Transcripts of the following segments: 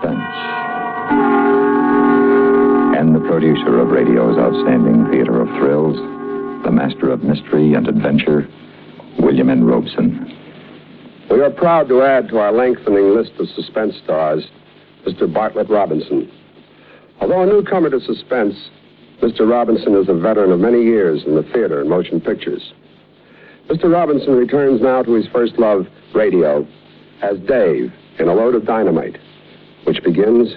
Suspense. And the producer of radio's outstanding theater of thrills, the master of mystery and adventure, William N. Robeson. We are proud to add to our lengthening list of suspense stars Mr. Bartlett Robinson. Although a newcomer to suspense, Mr. Robinson is a veteran of many years in the theater and motion pictures. Mr. Robinson returns now to his first love, radio, as Dave in A Load of Dynamite, which begins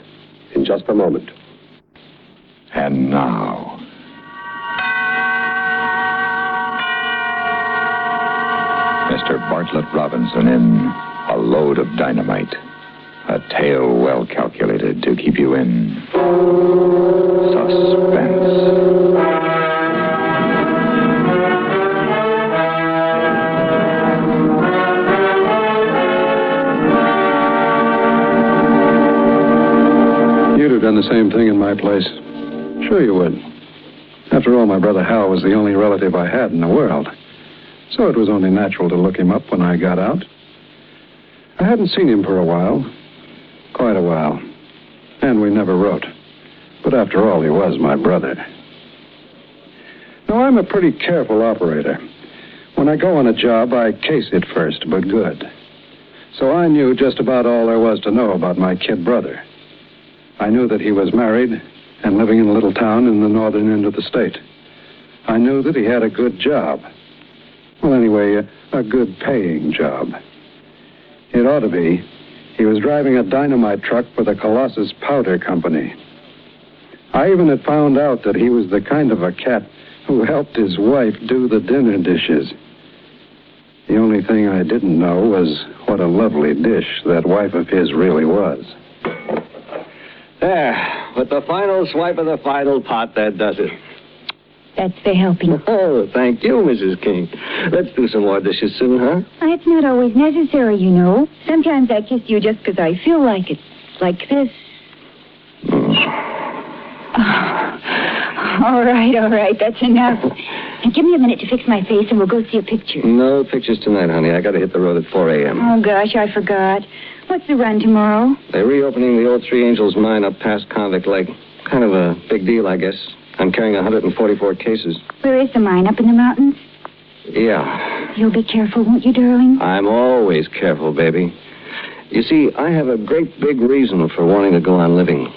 in just a moment. And now, Mr. Bartlett Robinson in A Load of Dynamite, a tale well calculated to keep you in suspense. You'd have done the same thing in my place. Sure you would. After all, my brother Hal was the only relative I had in the world. So it was only natural to look him up when I got out. I hadn't seen him for a while. Quite a while. And we never wrote. But after all, he was my brother. Now, I'm a pretty careful operator. When I go on a job, I case it first, but good. So I knew just about all there was to know about my kid brother. I knew that he was married and living in a little town in the northern end of the state. I knew that he had a good job. Well, anyway, a good paying job. It ought to be. He was driving a dynamite truck for the Colossus Powder Company. I even had found out that he was the kind of a cat who helped his wife do the dinner dishes. The only thing I didn't know was what a lovely dish that wife of his really was. There, with the final swipe of the final pot, that does it. That's for helping. Oh, thank you, Mrs. King. Let's do some more dishes soon, huh? It's not always necessary, you know. Sometimes I kiss you just because I feel like it. Like this. All right, that's enough. And give me a minute to fix my face and we'll go see a picture. No pictures tonight, honey. I got to hit the road at 4 a.m. Oh, gosh, I forgot. What's the run tomorrow? They're reopening the old Three Angels mine up past Convict Lake. Kind of a big deal, I guess. I'm carrying 144 cases. Where is the mine? Up in the mountains? Yeah. You'll be careful, won't you, darling? I'm always careful, baby. You see, I have a great big reason for wanting to go on living.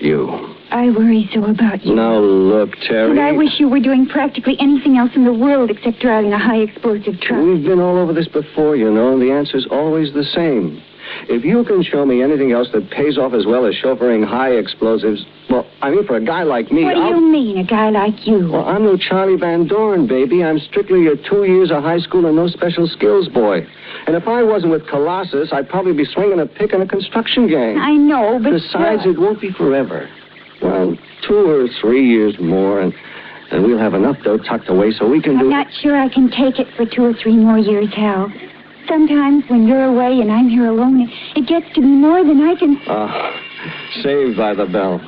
You. I worry so about you. Now, look, Terry. And I wish you were doing practically anything else in the world except driving a high-explosive truck. We've been all over this before, you know, and the answer's always the same. If you can show me anything else that pays off as well as chauffeuring high explosives, well, I mean, for a guy like me... What do you mean, a guy like you? Well, I'm no Charlie Van Doren, baby. I'm strictly a 2 years of high school and no special skills boy. And if I wasn't with Colossus, I'd probably be swinging a pick in a construction gang. I know, but... Besides, it won't be forever. Well, 2 or 3 years more, and we'll have enough dough tucked away so we can I'm not sure I can take it for 2 or 3 more years, Hal. Sometimes when you're away and I'm here alone, it gets to be more than I can... Saved by the Bell.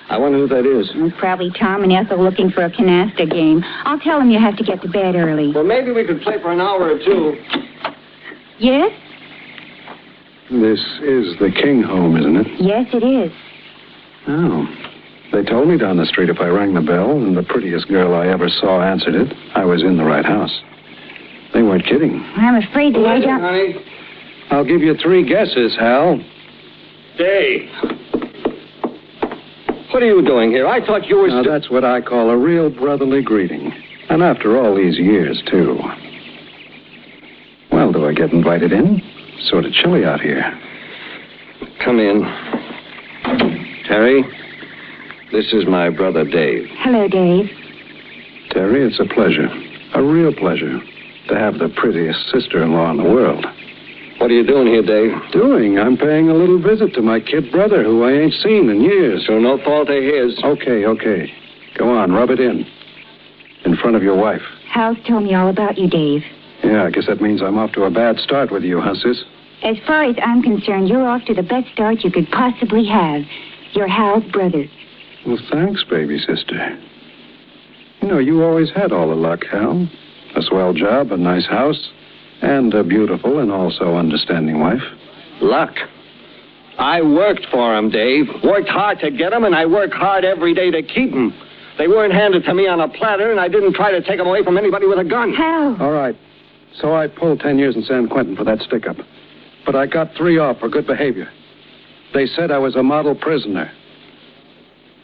I wonder who that is. Probably Tom and Ethel looking for a canasta game. I'll tell them you have to get to bed early. Well, maybe we could play for an hour or two. Yes? This is the King home, isn't it? Yes, it is. Oh. They told me down the street if I rang the bell and the prettiest girl I ever saw answered it, I was in the right house. They weren't kidding. I'm afraid that I don't... honey. I'll give you 3 guesses, Hal. Dave. What are you doing here? I thought you were... Now, that's what I call a real brotherly greeting. And after all these years, too. Well, do I get invited in? Sort of chilly out here. Come in. Terry, this is my brother, Dave. Hello, Dave. Terry, it's a pleasure. A real pleasure to have the prettiest sister-in-law in the world. What are you doing here, Dave? I'm paying a little visit to my kid brother, who I ain't seen in years. So no fault of his. Okay. Go on, rub it in front of your wife. Hal's told me all about you, Dave. Yeah, I guess that means I'm off to a bad start with you, huh, sis? As far as I'm concerned, you're off to the best start you could possibly have. You're Hal's brother. Well, thanks, baby sister. You know, you always had all the luck, Hal. A swell job, a nice house, and a beautiful and also understanding wife. Luck? I worked for them, Dave. Worked hard to get them, and I work hard every day to keep them. They weren't handed to me on a platter, and I didn't try to take them away from anybody with a gun. Hal. All right. So I pulled 10 years in San Quentin for that stick-up. But I got 3 off for good behavior. They said I was a model prisoner.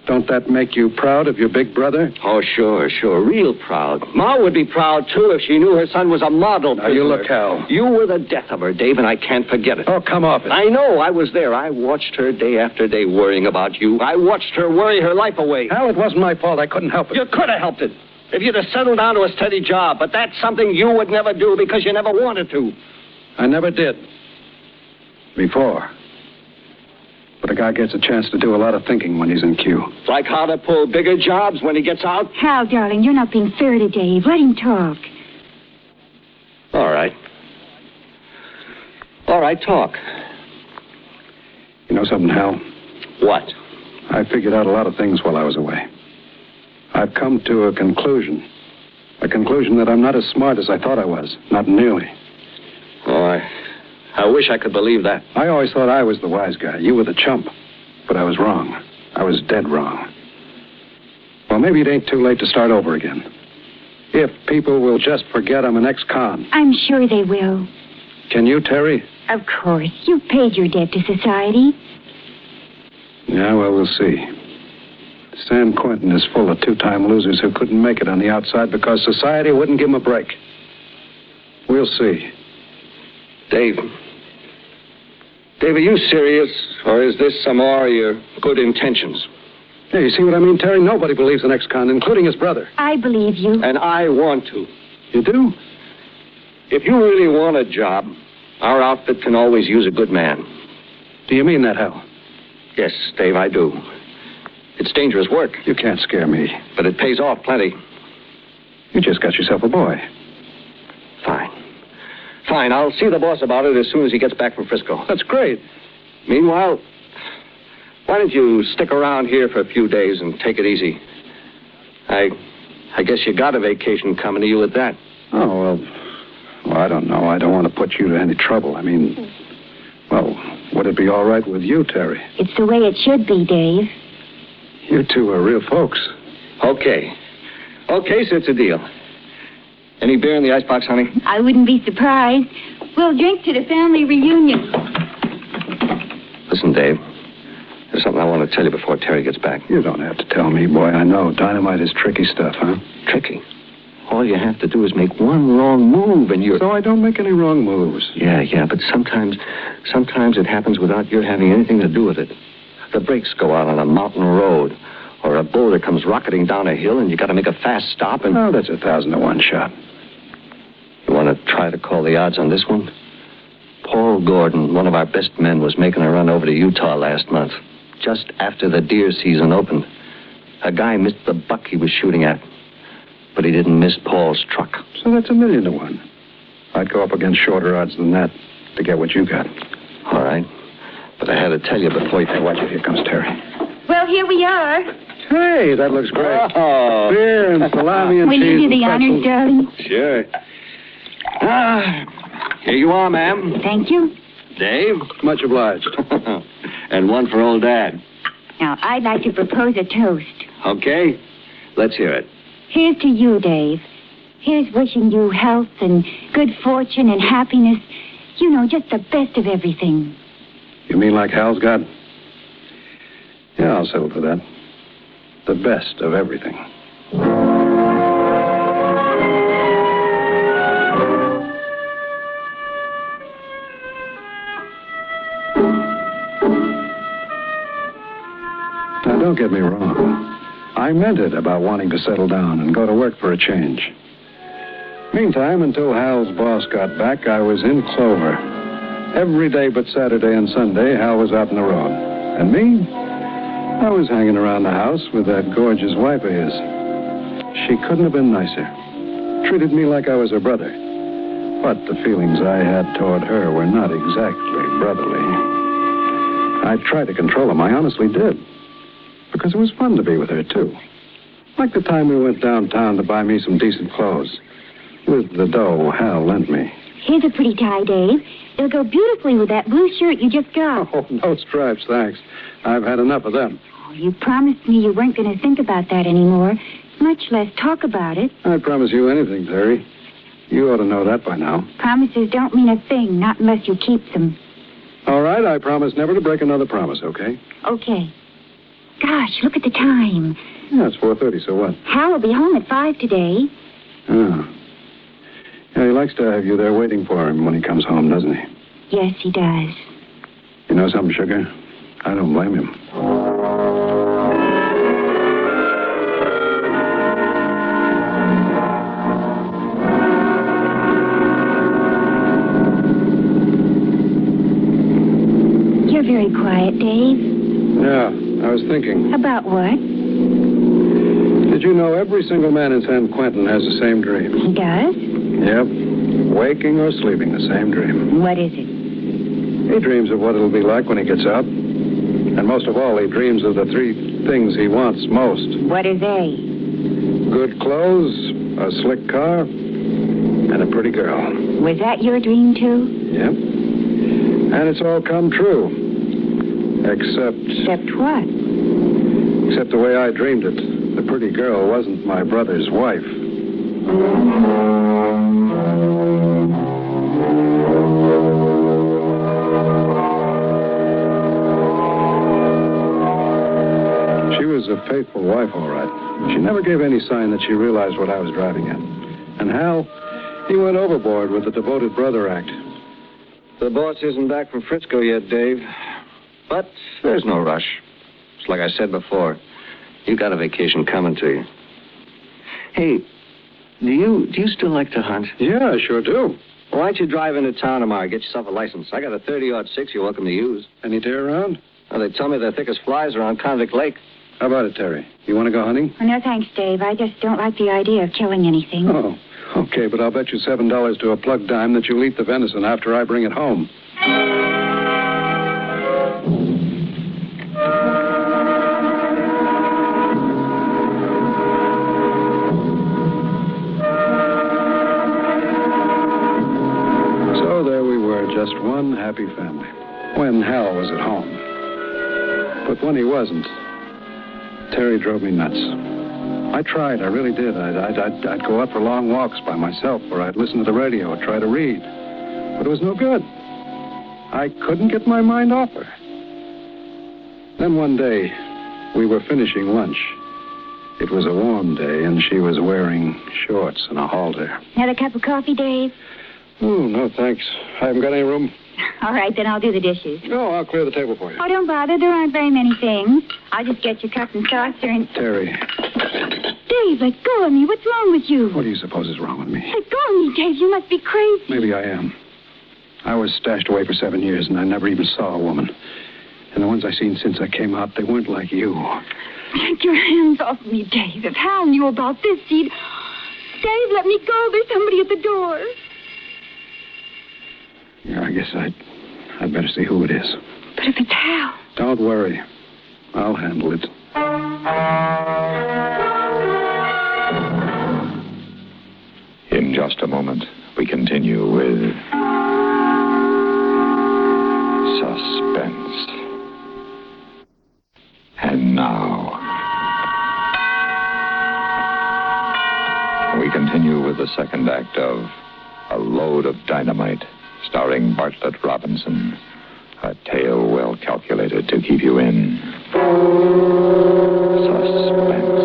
Don't that make you proud of your big brother? Oh, sure. Real proud. Ma would be proud, too, if she knew her son was a model prisoner. Now, you look, Hal. You were the death of her, Dave, and I can't forget it. Oh, come off it. I know. I was there. I watched her day after day worrying about you. I watched her worry her life away. Hal, it wasn't my fault. I couldn't help it. You could have helped it if you'd have settled down to a steady job, but that's something you would never do because you never wanted to. I never did. Before. But a guy gets a chance to do a lot of thinking when he's in queue. Like how to pull bigger jobs when he gets out? Hal, darling, you're not being fair to Dave. Let him talk. All right. All right, talk. You know something, Hal? What? I figured out a lot of things while I was away. I've come to a conclusion. A conclusion that I'm not as smart as I thought I was. Not nearly. Oh, I wish I could believe that. I always thought I was the wise guy. You were the chump. But I was wrong. I was dead wrong. Well, maybe it ain't too late to start over again. If people will just forget I'm an ex-con. I'm sure they will. Can you, Terry? Of course. You've paid your debt to society. Yeah, well, we'll see. San Quentin is full of 2-time losers who couldn't make it on the outside because society wouldn't give them a break. We'll see. Dave, are you serious, or is this some more of your good intentions? Yeah, you see what I mean, Terry? Nobody believes in ex-con, including his brother. I believe you. And I want to. You do? If you really want a job, our outfit can always use a good man. Do you mean that, Hal? Yes, Dave, I do. It's dangerous work. You can't scare me. But it pays off plenty. You just got yourself a boy. Fine, I'll see the boss about it as soon as he gets back from Frisco. That's great. Meanwhile, why don't you stick around here for a few days and take it easy? I guess you got a vacation coming to you at that. Oh, well, I don't know. I don't want to put you to any trouble. I mean, well, would it be all right with you, Terry? It's the way it should be, Dave. You two are real folks. Okay, so it's a deal. Any beer in the icebox, honey? I wouldn't be surprised. We'll drink to the family reunion. Listen, Dave. There's something I want to tell you before Terry gets back. You don't have to tell me, boy. I know. Dynamite is tricky stuff, huh? Tricky? All you have to do is make one wrong move and you're... So I don't make any wrong moves. Yeah, but sometimes it happens without your having anything to do with it. The brakes go out on a mountain road, or a boulder comes rocketing down a hill and you got to make a fast stop and... Oh, that's 1,000 to 1 shot. You want to try to call the odds on this one? Paul Gordon, one of our best men, was making a run over to Utah last month, just after the deer season opened. A guy missed the buck he was shooting at, but he didn't miss Paul's truck. So that's 1,000,000 to 1. I'd go up against shorter odds than that to get what you got. All right. But I had to tell you before you... Hey, watch it. Here comes Terry. Well, here we are. Hey, that looks great. Oh. Beer and salami and Will cheese. you do and the honors, pretzels. darling? Sure. Here you are, ma'am. Thank you. Dave. Much obliged. And one for old Dad. Now, I'd like to propose a toast. Okay? Let's hear it. Here's to you, Dave. Here's wishing you health and good fortune and happiness. You know, just the best of everything. You mean like Hal's got? Yeah, I'll settle for that. The best of everything. Now, don't get me wrong. I meant it about wanting to settle down and go to work for a change. Meantime, until Hal's boss got back, I was in clover. Every day but Saturday and Sunday, Hal was out on the road. And me? I was hanging around the house with that gorgeous wife of his. She couldn't have been nicer. Treated me like I was her brother. But the feelings I had toward her were not exactly brotherly. I tried to control them. I honestly did. Because it was fun to be with her, too. Like the time we went downtown to buy me some decent clothes. With the dough Hal lent me. Here's a pretty tie, Dave. It'll go beautifully with that blue shirt you just got. Oh, no stripes, thanks. I've had enough of them. Oh, you promised me you weren't going to think about that anymore, much less talk about it. I promise you anything, Terry. You ought to know that by now. Promises don't mean a thing, not unless you keep them. All right, I promise never to break another promise, okay? Okay. Gosh, look at the time. Yeah, it's 4:30, so what? Hal will be home at 5 today. Oh. Yeah, he likes to have you there waiting for him when he comes home, doesn't he? Yes, he does. You know something, Sugar? I don't blame him. You're very quiet, Dave. Yeah, I was thinking. About what? Did you know every single man in San Quentin has the same dream? He does? Yep. Waking or sleeping, the same dream. What is it? He dreams of what it'll be like when he gets out. And most of all, he dreams of the three things he wants most. What are they? Good clothes, a slick car, and a pretty girl. Was that your dream, too? Yep. And it's all come true. Except... Except what? Except the way I dreamed it. The pretty girl wasn't my brother's wife. She was a faithful wife, all right. She never gave any sign that she realized what I was driving at. And Hal, he went overboard with the devoted brother act. The boss isn't back from Frisco yet, Dave. But there's no rush. It's like I said before. You got a vacation coming to you. Hey, do you still like to hunt? Yeah, I sure do. Why don't you drive into town tomorrow, get yourself a license? I got a 30-06 you're welcome to use. Any deer around? Well, they tell me the thickest flies are on Convict Lake. How about it, Terry? You want to go hunting? Oh, no, thanks, Dave. I just don't like the idea of killing anything. Oh, okay, but I'll bet you $7 to a plug dime that you'll eat the venison after I bring it home. So there we were, just one happy family, when Hal was at home. But when he wasn't, Terry drove me nuts. I tried, I really did. I'd go out for long walks by myself, or I'd listen to the radio or try to read. But it was no good. I couldn't get my mind off her. Then one day, we were finishing lunch. It was a warm day, and she was wearing shorts and a halter. Another cup of coffee, Dave? Oh, no, thanks. I haven't got any room. All right, then I'll do the dishes. No, I'll clear the table for you. Oh, don't bother. There aren't very many things. I'll just get your cup and saucer and... Terry. Dave, let go of me. What's wrong with you? What do you suppose is wrong with me? Let go of me, Dave. You must be crazy. Maybe I am. I was stashed away for 7 years, and I never even saw a woman. And the ones I've seen since I came out, they weren't like you. Take your hands off me, Dave. If Hal knew about this, he'd... Dave, let me go. There's somebody at the door. Yeah, I guess I'd better see who it is. But if it's Hal... Don't worry. I'll handle it. In just a moment, we continue with Suspense. And now, we continue with the second act of A Load of Dynamite, starring Bartlett Robinson. A tale well calculated to keep you in suspense.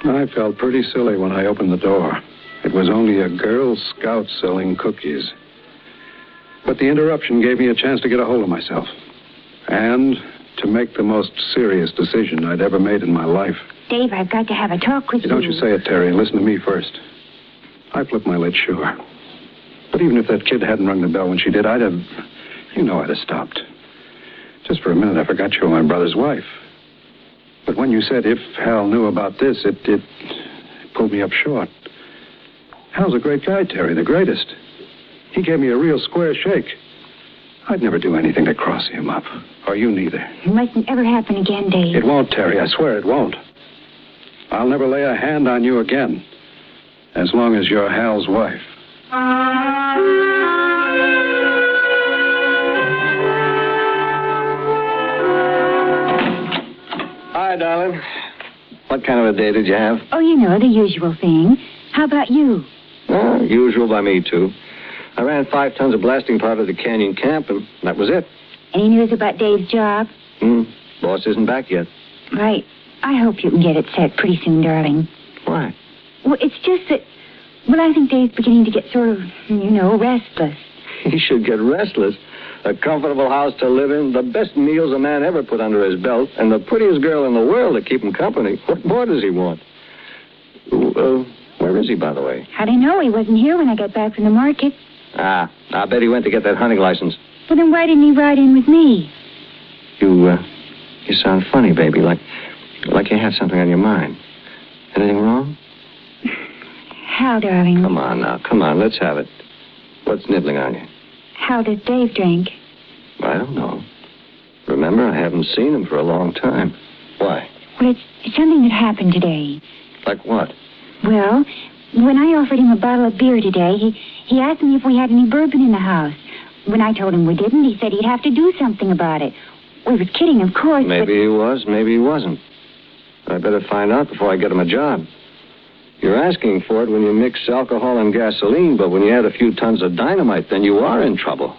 I felt pretty silly when I opened the door. It was only a Girl Scout selling cookies. But the interruption gave me a chance to get a hold of myself. And to make the most serious decision I'd ever made in my life. Dave, I've got to have a talk with you. Don't you say it, Terry. Listen to me first. I flipped my lid, sure. But even if that kid hadn't rung the bell when she did, I'd have stopped. Just for a minute, I forgot you were my brother's wife. But when you said if Hal knew about this, it pulled me up short. Hal's a great guy, Terry, the greatest. He gave me a real square shake. I'd never do anything to cross him up. Or you neither. It mustn't ever happen again, Dave. It won't, Terry. I swear it won't. I'll never lay a hand on you again, as long as you're Hal's wife. Hi, darling. What kind of a day did you have? Oh, you know, the usual thing. How about you? Usual by me, too. I ran 5 tons of blasting powder to Canyon Camp, and that was it. Any news about Dave's job? Boss isn't back yet. Right. I hope you can get it set pretty soon, darling. Why? Well, it's just that... Well, I think Dave's beginning to get sort of, restless. He should get restless. A comfortable house to live in, the best meals a man ever put under his belt, and the prettiest girl in the world to keep him company. What more does he want? Where is he, by the way? How do you know? He wasn't here when I got back from the market. I bet he went to get that hunting license. Well, then why didn't he ride in with me? You sound funny, baby, like you have something on your mind. Anything wrong? Hal, darling. Come on now, let's have it. What's nibbling on you? How does Dave drink? I don't know. Remember, I haven't seen him for a long time. Why? Well, it's something that happened today. Like what? Well, when I offered him a bottle of beer today, he asked me if we had any bourbon in the house. When I told him we didn't, he said he'd have to do something about it. We was kidding, of course, Maybe he was, maybe he wasn't. I better find out before I get him a job. You're asking for it when you mix alcohol and gasoline, but when you add a few tons of dynamite, then you are in trouble.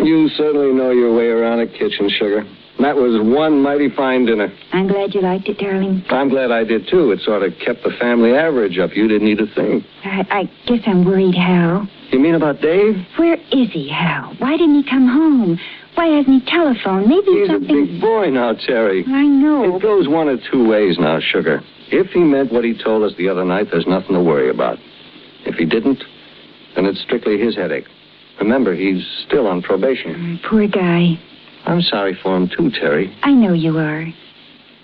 You certainly know your way around a kitchen, sugar. That was one mighty fine dinner. I'm glad you liked it, darling. I'm glad I did, too. It sort of kept the family average up. You didn't eat a thing. I guess I'm worried, Hal. You mean about Dave? Where is he, Hal? Why didn't he come home? Why hasn't he telephoned? Maybe He's something... a big boy now, Terry. I know. It goes one of 2 ways now, sugar. If he meant what he told us the other night, there's nothing to worry about. If he didn't, then it's strictly his headache. Remember, he's still on probation. Poor guy. I'm sorry for him, too, Terry. I know you are.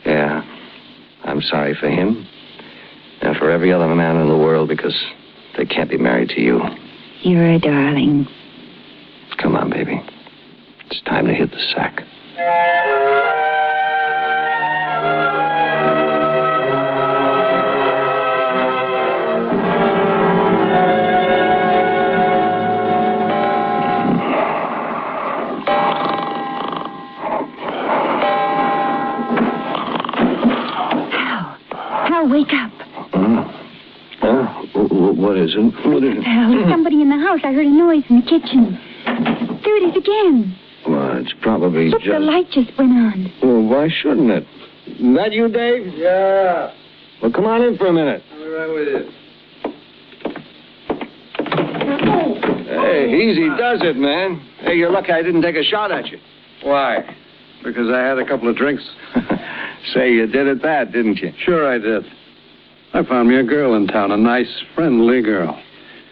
Yeah, I'm sorry for him. And for every other man in the world, because they can't be married to you. You're a darling. Come on, baby. It's time to hit the sack. Wake up. What is it? Hal, there's somebody in the house. I heard a noise in the kitchen. There it is again. Well, it's probably Look, the light just went on. Well, why shouldn't it? Is that you, Dave? Yeah. Well, come on in for a minute. I'll be right with you. Hey, easy does it, man. Hey, you're lucky I didn't take a shot at you. Why? Because I had a couple of drinks. Say, you did at that, didn't you? Sure I did. I found me a girl in town, a nice, friendly girl.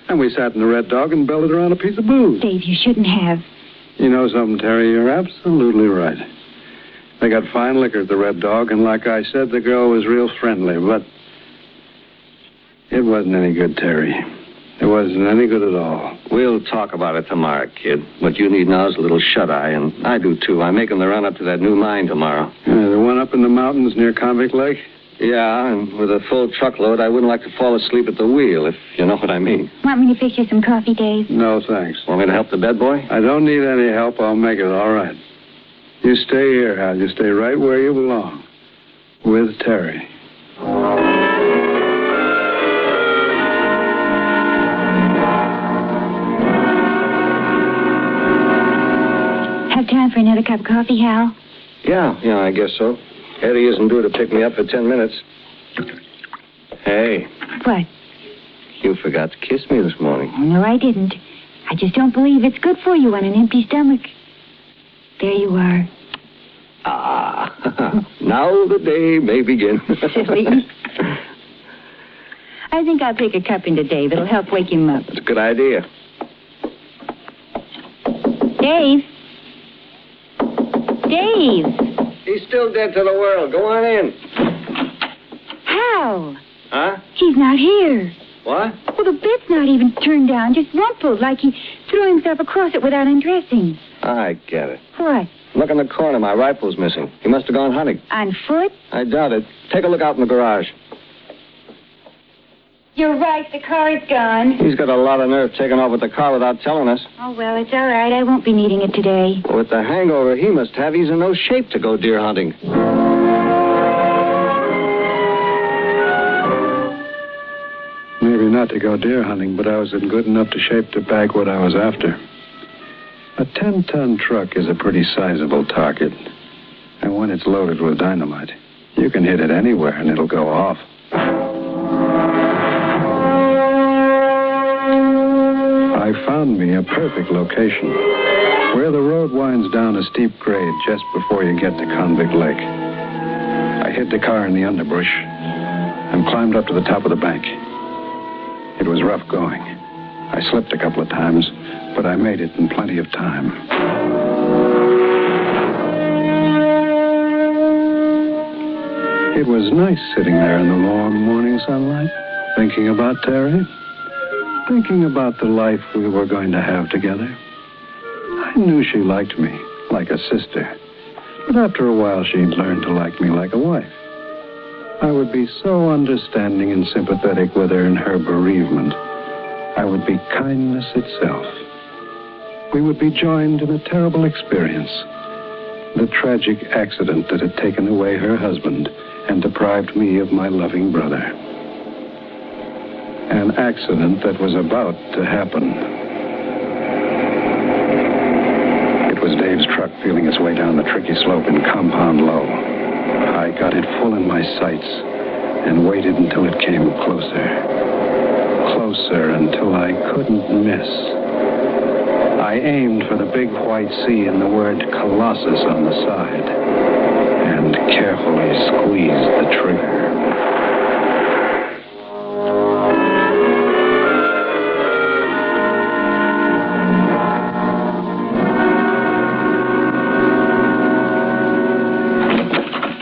And we sat in the Red Dog and belted around a piece of booze. Dave, you shouldn't have. You know something, Terry? You're absolutely right. They got fine liquor at the Red Dog, and like I said, the girl was real friendly, but it wasn't any good, Terry. It wasn't any good at all. We'll talk about it tomorrow, kid. What you need now is a little shut-eye, and I do, too. I'm making the run up to that new mine tomorrow. The one up in the mountains near Convict Lake? Yeah, and with a full truckload, I wouldn't like to fall asleep at the wheel, if you know what I mean. Want me to fix you some coffee, Dave? No, thanks. Want me to help the bed boy? I don't need any help. I'll make it all right. You stay here, Hal. You stay right where you belong. With Terry. Have time for another cup of coffee, Hal? Yeah, I guess so. Eddie isn't due to pick me up for 10 minutes. Hey. What? You forgot to kiss me this morning. Oh, no, I didn't. I just don't believe it's good for you on an empty stomach. There you are. Now the day may begin. Silly. I think I'll take a cup into Dave. It'll help wake him up. That's a good idea. Dave? Dave! He's still dead to the world. Go on in. Hal! Huh? He's not here. What? Well, Well, the bed's not even turned down, just rumpled, like he threw himself across it without undressing. I get it. What? Look in the corner. My rifle's missing. He must have gone hunting. On foot? I doubt it. Take a look out in the garage. You're right, the car's gone. He's got a lot of nerve taking off with the car without telling us. Oh, well, it's all right. I won't be needing it today. With the hangover he must have, he's in no shape to go deer hunting. Maybe not to go deer hunting, but I was in good enough to shape to bag what I was after. A 10-ton truck is a pretty sizable target. And when it's loaded with dynamite, you can hit it anywhere and it'll go off. I found me a perfect location, where the road winds down a steep grade just before you get to Convict Lake. I hid the car in the underbrush and climbed up to the top of the bank. It was rough going. I slipped a couple of times, but I made it in plenty of time. It was nice sitting there in the warm morning sunlight, thinking about Terry, thinking about the life we were going to have together. I knew she liked me, like a sister, but after a while she'd learn to like me like a wife. I would be so understanding and sympathetic with her in her bereavement. I would be kindness itself. We would be joined in a terrible experience. The tragic accident that had taken away her husband and deprived me of my loving brother. An accident that was about to happen. It was Dave's truck feeling its way down the tricky slope in Compound Low. I got it full in my sights and waited until it came closer. Closer until I couldn't miss. I aimed for the big white C and the word Colossus on the side and carefully squeezed the trigger.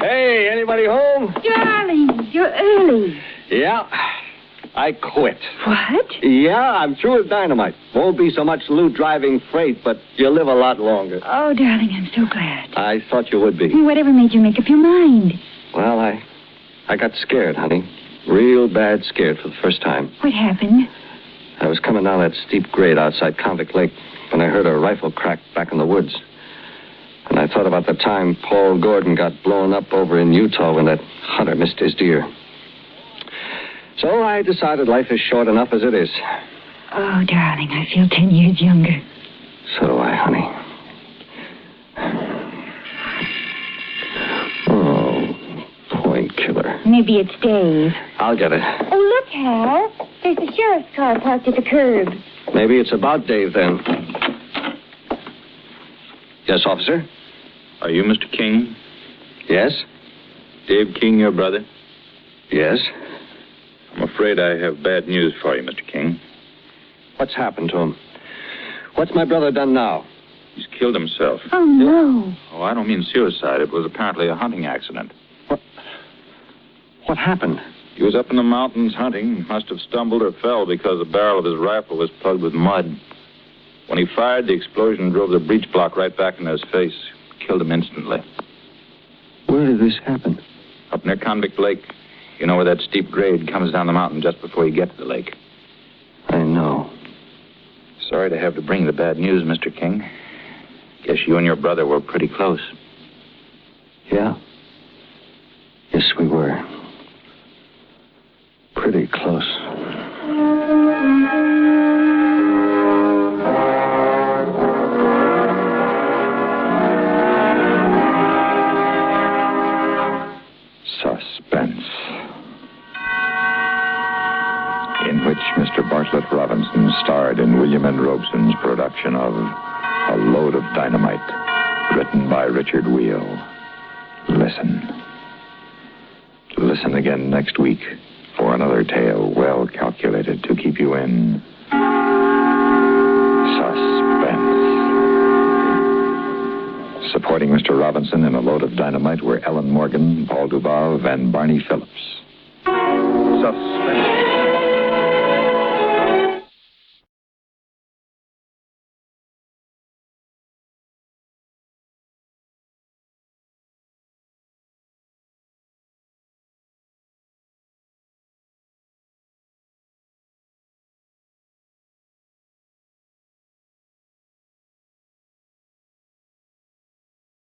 Hey, anybody home? Darling, you're early. Yeah, I quit. What? Yeah, I'm through with dynamite. Won't be so much loot driving freight, but you'll live a lot longer. Oh, darling, I'm so glad. I thought you would be. Whatever made you make up your mind? Well, I got scared, honey. Real bad scared for the first time. What happened? I was coming down that steep grade outside Convict Lake when I heard a rifle crack back in the woods. And I thought about the time Paul Gordon got blown up over in Utah when that hunter missed his deer. So I decided life is short enough as it is. Oh, darling, I feel 10 years younger. So do I, honey. Oh, point killer. Maybe it's Dave. I'll get it. Oh, look, Hal. There's the sheriff's car parked at the curb. Maybe it's about Dave, then. Yes, officer? Are you Mr. King? Yes? Dave King, your brother? Yes? I'm afraid I have bad news for you, Mr. King. What's happened to him? What's my brother done now? He's killed himself. Oh, no. Oh, I don't mean suicide. It was apparently a hunting accident. What happened? He was up in the mountains hunting. Must have stumbled or fell because the barrel of his rifle was plugged with mud. When he fired, the explosion drove the breech block right back into his face. Killed him instantly. Where did this happen? Up near Convict Lake. You know where that steep grade comes down the mountain just before you get to the lake. I know. Sorry to have to bring the bad news, Mr. King. Guess you and your brother were pretty close. Yeah. Yes, we were. Pretty close. Suspense, in which Mr. Bartlett Robinson starred in William N. Robeson's production of A Load of Dynamite, written by Richard Wheel. Listen. Listen again next week for another tale well calculated to keep you in suspense. Supporting Mr. Robinson in A Load of Dynamite were Ellen Morgan, Paul Dubov, and Barney Phillips. Suspense.